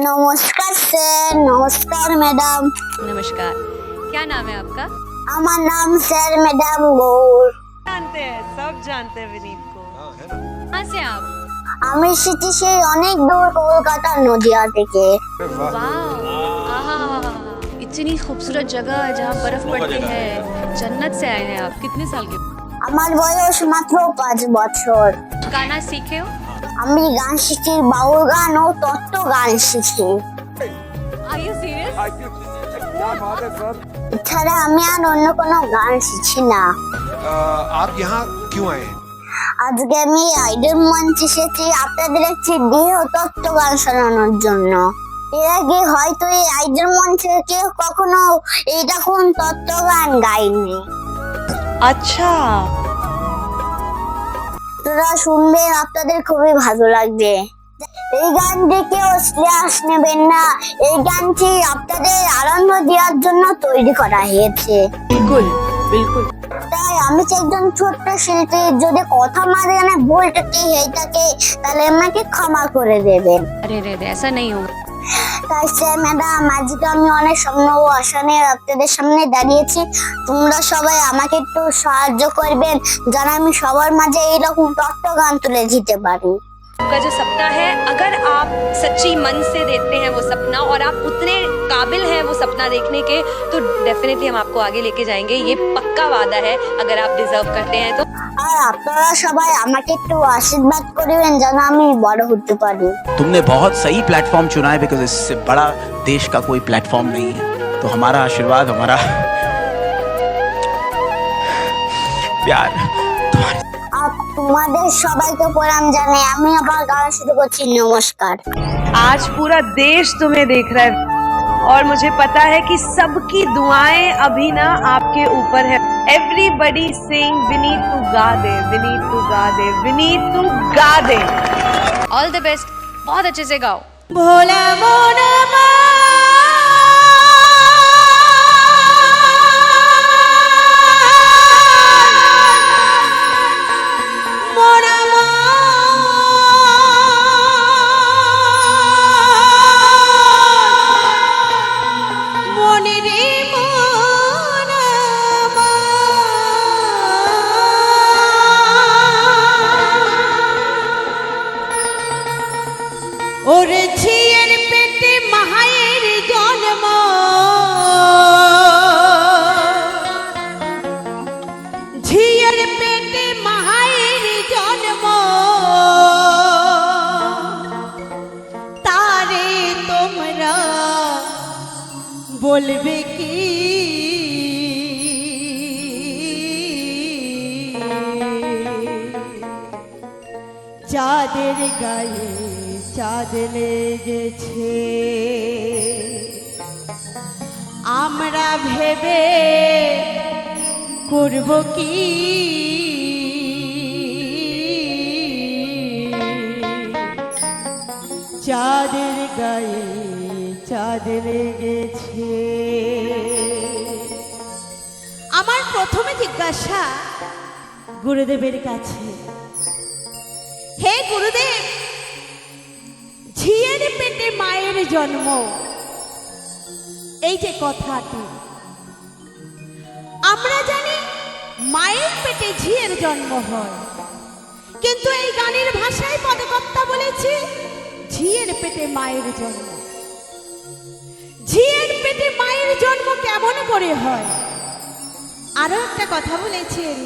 नमस्कार सर। नमस्कार मैडम। नमस्कार। क्या नाम है आपका? আমার নাম স্যার ম্যাডাম গৌর। जानते हैं, सब जानते हैं विनीत को। कहाँ से आप? আমি এসেছি সেই অনেক দূর কলকাতা নদিয়া থেকে। वाह, आहा, इतनी खूबसूरत जगह जहाँ बर्फ पड़ती है, जन्नत से आए हैं आप। कितने साल के? আমার বয়স মাত্র 5 বছর। गाना सीखे हो? আমি গান শিখি, বাউল গান ও তত্ত্ব গান শিখি। Are you serious? এছাড়া আমি আর অন্য কোনো গান শিখি না। आप यहाँ क्यों आए हैं? আজকে আমি আইডল মঞ্চে এসেছি আপনাদের একটি তত্ত্ব গান শোনানোর জন্য। এর আগে হয়তো এই আইডল মঞ্চে কেউ কখনো এইরকম তত্ত্ব গান গায়নি। अच्छा। তোরা শুনবেন, আপনাদের খুবই ভালো লাগবে। এই গানটি কেউ সিরিয়াস নেবেন না, এই গানটি আপনাদের আনন্দ দেওয়ার জন্য তৈরি করা হয়েছে। बिल्कुल बिल्कुल। তাই আমি চাই একজন ছোট্ট শিল্পী, যদি কথা মাঝখানে ভুল ত্রুটি হয়ে থাকে তাহলে আমাকে ক্ষমা করে দেবেন। अरे रे रे, ऐसा नहीं होगा। তাই স্যার ম্যাডাম, আজকে আমি অনেক স্বপ্ন ও আশা নিয়ে আপনাদের সামনে দাঁড়িয়েছি। তোমরা সবাই আমাকে একটু সাহায্য করবেন যেন আমি সবার মাঝে এইরকম তত্ত্ব গান তুলে দিতে পারি। आपका जो सपना है, अगर आप सच्ची मन से देखते हैं वो सपना और आप उतने काबिल हैं वो सपना देखने के, तो डेफिनेटली हम आपको आगे लेके जाएंगे। ये पक्का वादा है, अगर आप डिजर्व करते हैं तो। আর আপনারা সবাই আমাকে একটু আশীর্বাদ করবেন যেন আমি বড় হতে পারি। तुमने बहुत सही प्लेटफॉर्म चुना है, बिकॉज इससे बड़ा देश का कोई प्लेटफॉर्म नहीं है। तो हमारा आशीर्वाद, हमारा प्यार तुम्हारे। তোমাদের সবাইকে প্রণাম জানাই। আমি আবার গান শুরু করছি। নমস্কার। आज पूरा देश तुम्हें देख रहा है और मुझे पता है कि सबकी दुआएं अभी ना आपके ऊपर है। एवरीबडी सिंग विनीत तू गा दे, विनीत तू गा दे, विनीत तू गा दे। ऑल द बेस्ट, बहुत अच्छे से गाओ। भोला मोना ওরে ঝিয়ের পেটে মায়ের জন্ম, ঝিয়ের পেটে মায়ের জন্ম, তারে তোমরা বলবে কি? চাঁদের গায়ে চাঁদ লেগেছে, আমরা ভেবে করব কি? চাঁদের গায়ে চাঁদ লেগেছে। আমার প্রথমে জিজ্ঞাসা গুরুদেবের কাছে, হে গুরুদেব, ঝিয়ের পেটে মায়ের জন্ম, এই যে কথাটি আমরা জানি মায়ের পেটে ঝিয়ের জন্ম হয়, কিন্তু এই গানের ভাষায় পদকর্তা বলেছে ঝিয়ের পেটে মায়ের জন্ম। ঝিয়ের পেটে মায়ের জন্ম কেমন করে হয়? আরো একটা কথা বলেছেন,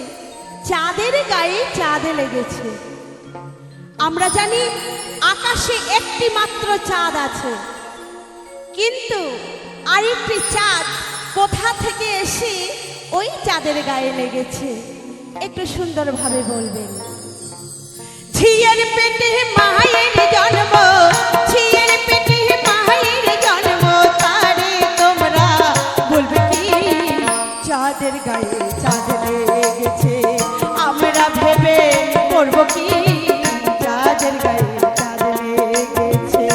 চাঁদের গায়ে চাঁদ লেগেছে। আমরা জানি আকাশে একটি মাত্র চাঁদ আছে, কিন্তু আরেকটি চাঁদ কোথা থেকে এসে ওই চাঁদের গায়ে লেগেছে? একটু সুন্দরভাবে বলবেন। ঝিয়ের পেটে মায়ের জন্ম, ঝিয়ের পেটে মায়ের জন্ম, তারে তোমরা বলবে কি? চাঁদের গায়ে চাঁদ লেগেছে, আমরা ভেবে করব কি? চাঁদের গায়ে চাঁদ লেগেছে।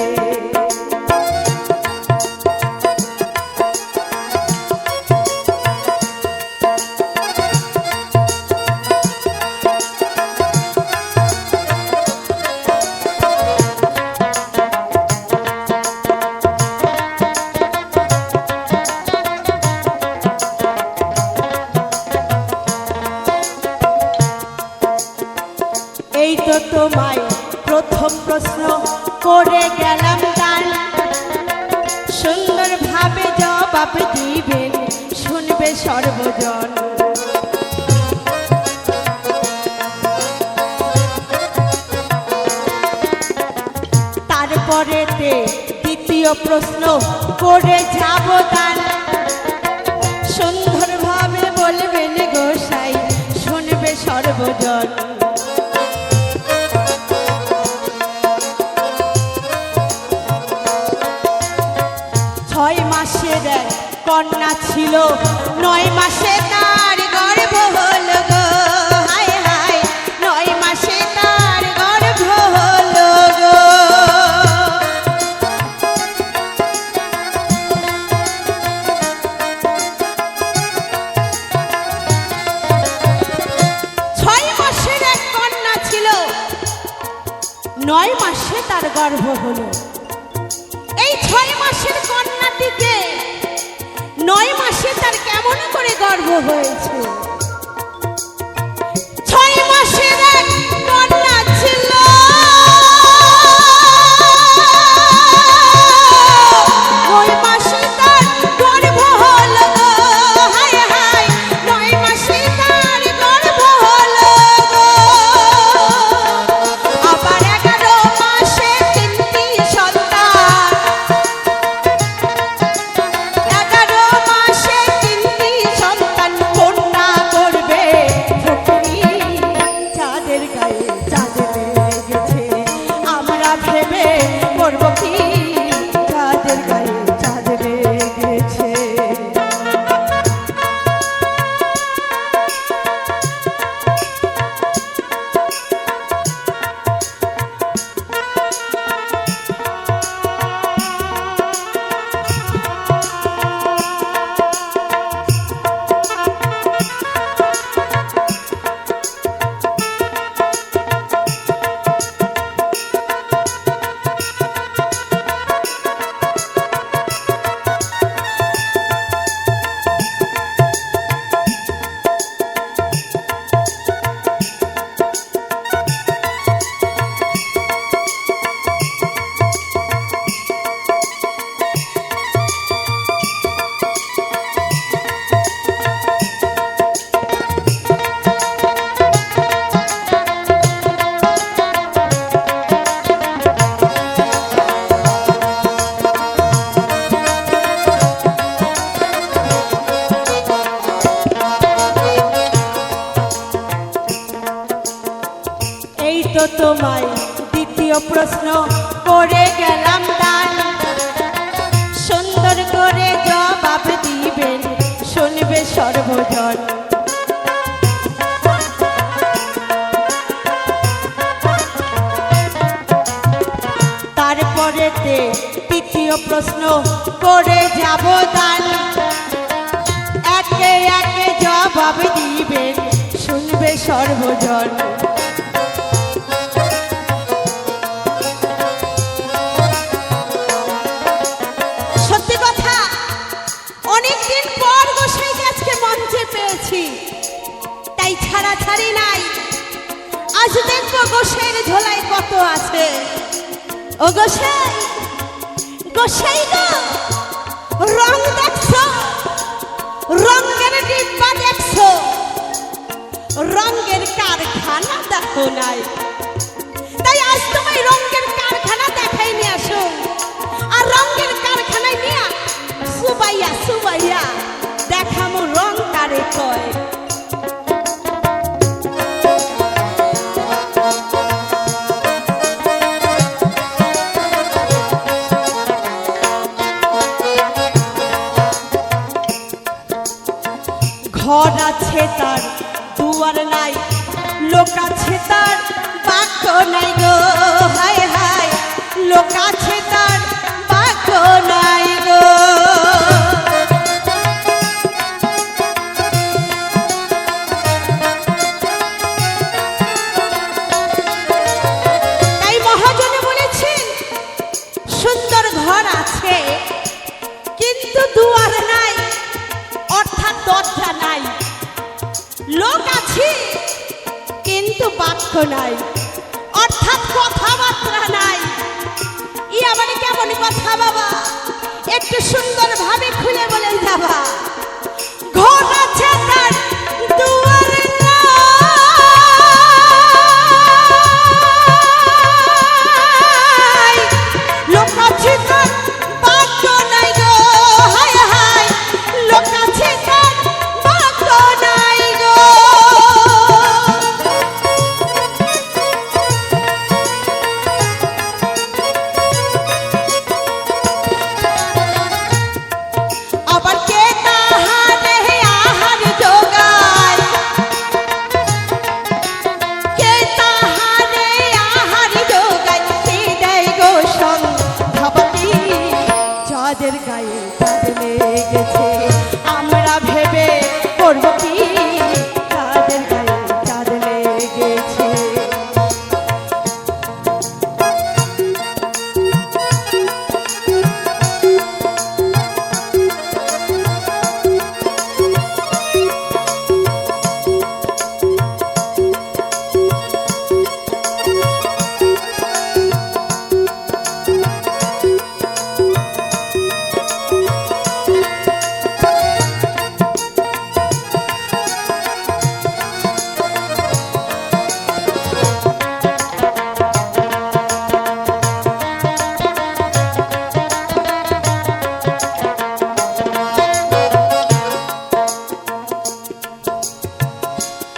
তো তোমায় প্রথম প্রশ্ন করে গেলাম দান, সুন্দরভাবে জবাব দিবেন শুনবে সর্বজন। তারপরেতে দ্বিতীয় প্রশ্ন করে যাব দান, সুন্দরভাবে বলবেন গোসাই শুনবে সর্বজন। 6 মাসের এক কন্যা ছিল, 9 মাসে তার গর্ভ হলো গো, হায় হায় 9 মাসে তার গর্ভ হলো গো। ছিল 9 মাসে তার গর্ভ হলো। এই 6 মাসের কন্যাটিকে 9 মাসে তার কেমন করে গর্ভ হয়েছে? 6 মাসের এক কন্যা ছিল, 9 মাসে তার গর্ভ হলো গো, হায় হায় 9 মাসে তার গর্ভ হলো গো। আবার 11 মাসে 3টি সন্তান, 11 মাসে 3টি সন্তান কন্যা করবে ফকিরি। চাঁদের গায়ে চাঁদ লেগেছে আমরা ভেবে করব কি, চাঁদের গায়ে চাঁদ লেগেছে। এই তো তোমায় দ্বিতীয় প্রশ্ন করে গেলাম দান, সুন্দর করে জবাব দিবেন শুনবে সর্বজন। তারপরেতে তৃতীয় প্রশ্ন করে যাব দান, একে একে জবাব দিবেন শুনবে সর্বজন। সত্যি কথা, অনেকদিন পর গোসাইকে আজকে মঞ্চে পেয়েছি, তাই ছাড়াছাড়ি নাই। আজ দেখবো গোসাইয়ের ঝোলায় কত আছে। ও গোসাই, গোসাই গো, রং দেখছো, রঙের ডিব্বা দেখছো, রঙের কারখানা দেখো নাই। তাই আজ তোমায় রঙের কারখানা দেখাই নিয়ে আসো, আর রঙের কারখানায় নিয়ে সুবাইয়া সুবাইয়া দেখামো রং কারে কয়। ঘর আছে তার দুয়ার নাই, লোক আছে তার বাক্য নাই গো, হায় হায় লোক আছে তার বাক্য নাই গো। তাই মহাজনে বলেছেন সুন্দর ঘর আছে কিন্তু দুয়ার নাই, অর্থাৎ দরজা নাই। লোক আছে কিন্তু বাক্য নাই। অর্থাৎ কথাবার্তা নাই। ই আবার কেমন কথা বাবা, একটু সুন্দর ভাবে খুলে বলে যাবা। ঘর আছে তার দুয়ারে নাই, লোক আছে তার বাক্য নাই গো, হায় হায়, লোক আছে তার বাক্য নাই গো। আবার কে তাহারে আহার যোগায়, কে তাহারে আহার যোগায়, কে দেয় গো সন্ধ্যাবাতি, যাদের গায়ে চাঁদ লেগেছে আমরা ভেবে করব কি, যাদের গায়ে চাঁদ লেগেছে।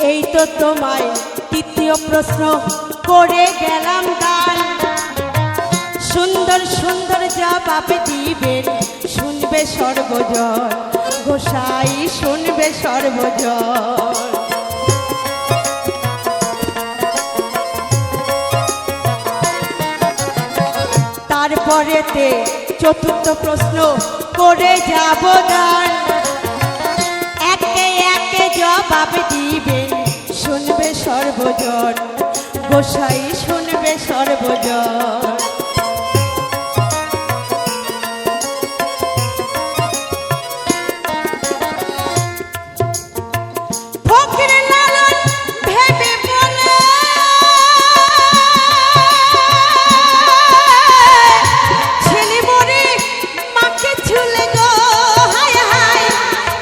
এই তো তোমায় তৃতীয় প্রশ্ন করে গেলাম দান, সুন্দর সুন্দর জবাব দিবেন শুনবে সর্বজন, গোসাই শুনবে সর্বজন। তারপরেতে চতুর্থ প্রশ্ন করে যাব দান, একে একে জবাব দিবেন শুনবে সর্বজন, গোসাই শুনবে সর্বজন। ফকির লালন ভেবে বলে, ছেলে মরে মাকে ছুলে গো, হায় হায়,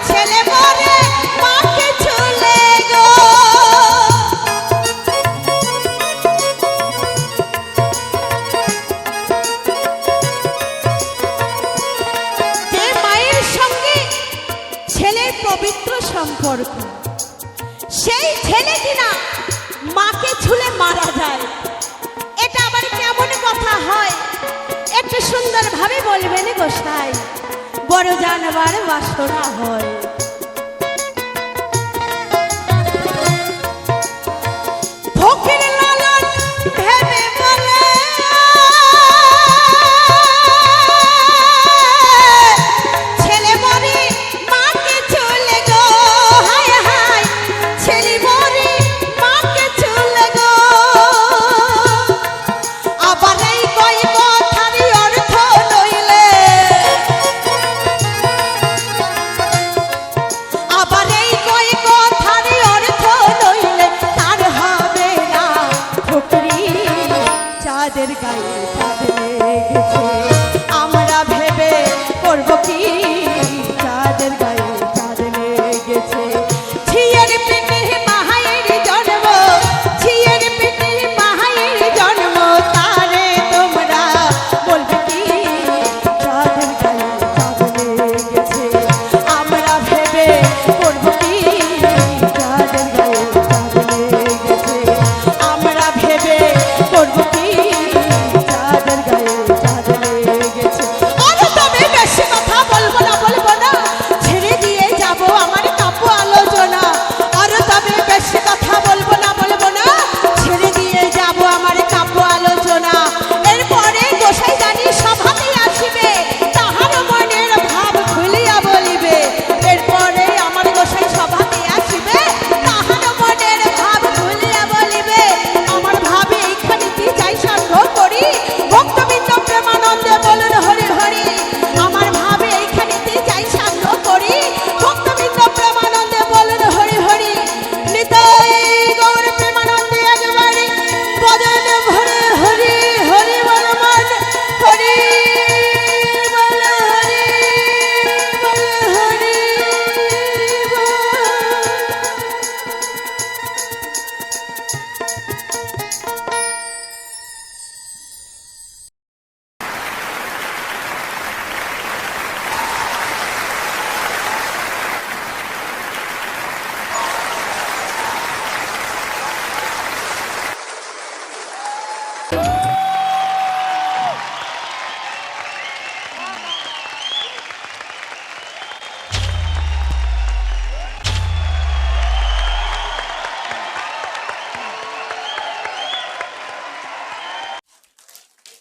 ছেলে মরে মাকে ছুলে গো। যে মায়ের সঙ্গে ছেলের পবিত্র সম্পর্ক, সেই ছেলে কিনা মাকে ছুলে মারা যায়, এটা আবার কেমন কথা হয়, একটু সুন্দর ভাবে বলবেন গোসাই, বড় জানবার বাসনা হয়। ফকির লালন ভেবে বলে, ছেলে মরে মাকে ছুলে গো, হায় হায়, ছেলে মরে মাকে ছুলে গো। আবার এই কয় কথারই অর্থ নইলে, আবার এই কয় কথারই অর্থ নইলে তার হবে না ফকরি, চাঁদের গায়ে চাঁদ লেগেছে আমরা ভেবে করব কি, চাঁদের গায়ে চাঁদ লেগেছে। ঝিয়ের পেটে মাহায়ের জন্ম, ঝিয়ের পেটে মাহায়ের জন্ম, তারে তোমরা বলবে কি, চাঁদের গায়ে চাঁদ লেগেছে আমরা ভেবে করব কি, চাঁদের গায়ে চাঁদ লেগেছে আমরা ভেবে করব কি, চাঁদের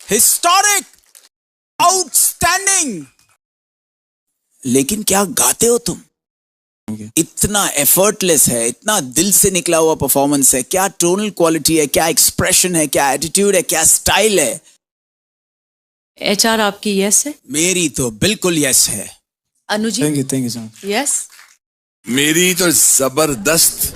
हिस्टोरिक, आउटस्टैंडिंग। लेकिन क्या गाते हो तुम? इतना एफर्टलेस है, इतना दिल से निकला हुआ परफॉर्मेंस है, क्या टोनल क्वालिटी है, क्या एक्सप्रेशन है, क्या एटीट्यूड है, क्या स्टाइल है। एचआर आपकी यस है? मेरी तो बिल्कुल यस है। अनुजी? Thank you sir. यस? मेरी तो जबरदस्त